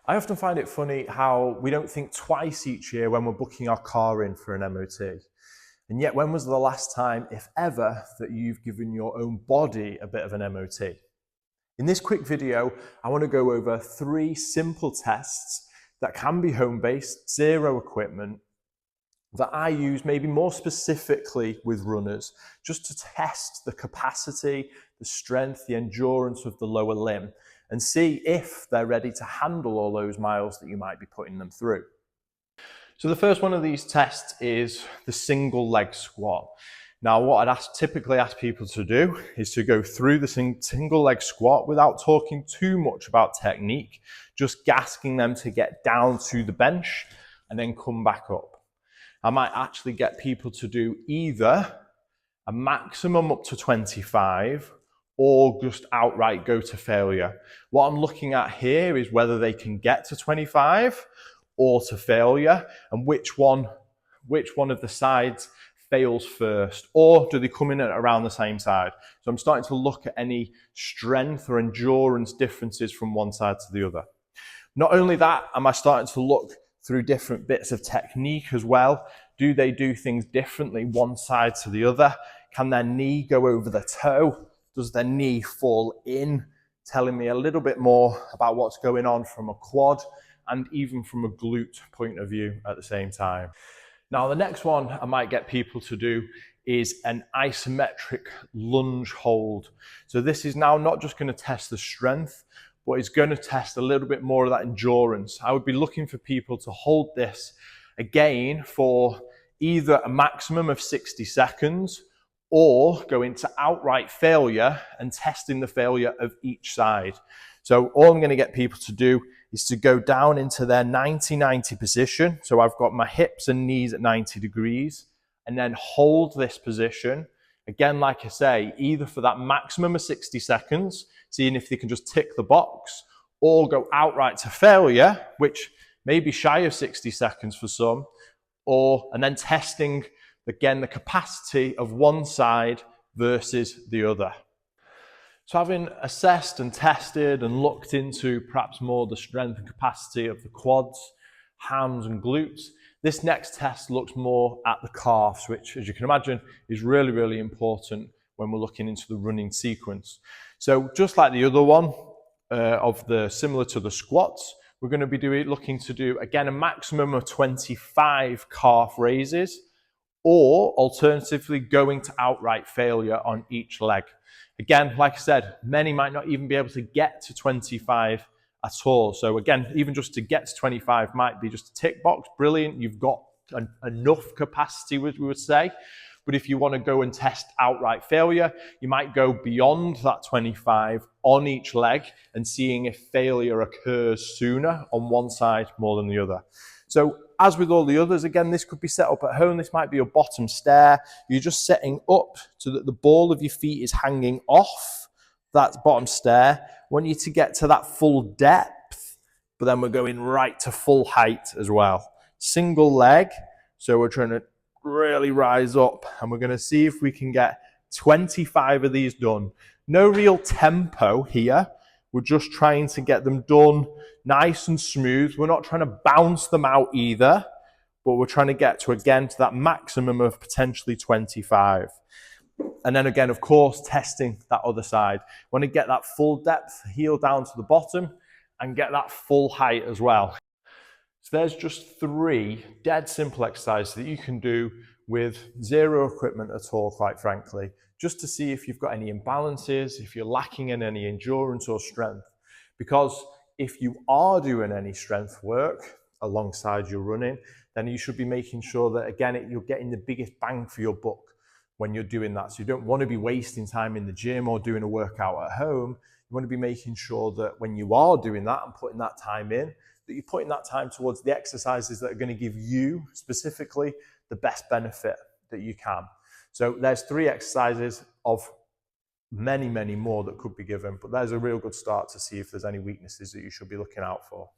I often find it funny how we don't think twice each year when we're booking our car in for an MOT. And yet, when was the last time, if ever, that you've given your own body a bit of an MOT? In this quick video, I want to go over 3 simple tests that can be home-based, zero equipment, that I use maybe more specifically with runners, just to test the capacity, the strength, the endurance of the lower limb, and see if they're ready to handle all those miles that you might be putting them through. So the first one of these tests is the single leg squat. Now, what I'd typically ask people to do is to go through the single leg squat without talking too much about technique, just asking them to get down to the bench and then come back up. I might actually get people to do either a maximum up to 25 or just outright go to failure. What I'm looking at here is whether they can get to 25 or to failure, and which one of the sides fails first, or do they come in at around the same side? So I'm starting to look at any strength or endurance differences from one side to the other. Not only that, am I starting to look through different bits of technique as well. Do they do things differently one side to the other? Can their knee go over the toe? Does their knee fall in? Telling me a little bit more about what's going on from a quad and even from a glute point of view at the same time. Now, the next one I might get people to do is an isometric lunge hold. So this is now not just going to test the strength, but it's going to test a little bit more of that endurance. I would be looking for people to hold this again for either a maximum of 60 seconds or go into outright failure and testing the failure of each side. So all I'm going to get people to do is to go down into their 90-90 position. So I've got my hips and knees at 90 degrees, and then hold this position. Again, like I say, either for that maximum of 60 seconds, seeing if they can just tick the box, or go outright to failure, which may be shy of 60 seconds for some, and then testing, again, the capacity of one side versus the other. So having assessed and tested and looked into perhaps more the strength and capacity of the quads, hams and glutes, this next test looks more at the calves, which, as you can imagine, is really, really important when we're looking into the running sequence. So just like the other one, similar to the squats, we're going to be looking to do, again, a maximum of 25 calf raises, or alternatively going to outright failure on each leg. Again, like I said, many might not even be able to get to 25 at all. So again, even just to get to 25 might be just a tick box. Brilliant, you've got enough capacity, we would say. But if you want to go and test outright failure, you might go beyond that 25 on each leg and seeing if failure occurs sooner on one side more than the other. So as with all the others, again, this could be set up at home. This might be your bottom stair. You're just setting up so that the ball of your feet is hanging off that bottom stair. I want you to get to that full depth, but then we're going right to full height as well. Single leg. So we're trying to really rise up, and we're going to see if we can get 25 of these done. No real tempo here. We're just trying to get them done nice and smooth. We're not trying to bounce them out either, but we're trying to get to, again, to that maximum of potentially 25. And then again, of course, testing that other side. Want to get that full depth, heel down to the bottom, and get that full height as well. So there's just 3 dead simple exercises that you can do with zero equipment at all, quite frankly, just to see if you've got any imbalances, if you're lacking in any endurance or strength. Because if you are doing any strength work alongside your running, then you should be making sure that, again, you're getting the biggest bang for your buck when you're doing that. So you don't want to be wasting time in the gym or doing a workout at home. You want to be making sure that when you are doing that and putting that time in, that you're putting that time towards the exercises that are going to give you specifically the best benefit that you can. So there's 3 exercises of many, many more that could be given, but there's a real good start to see if there's any weaknesses that you should be looking out for.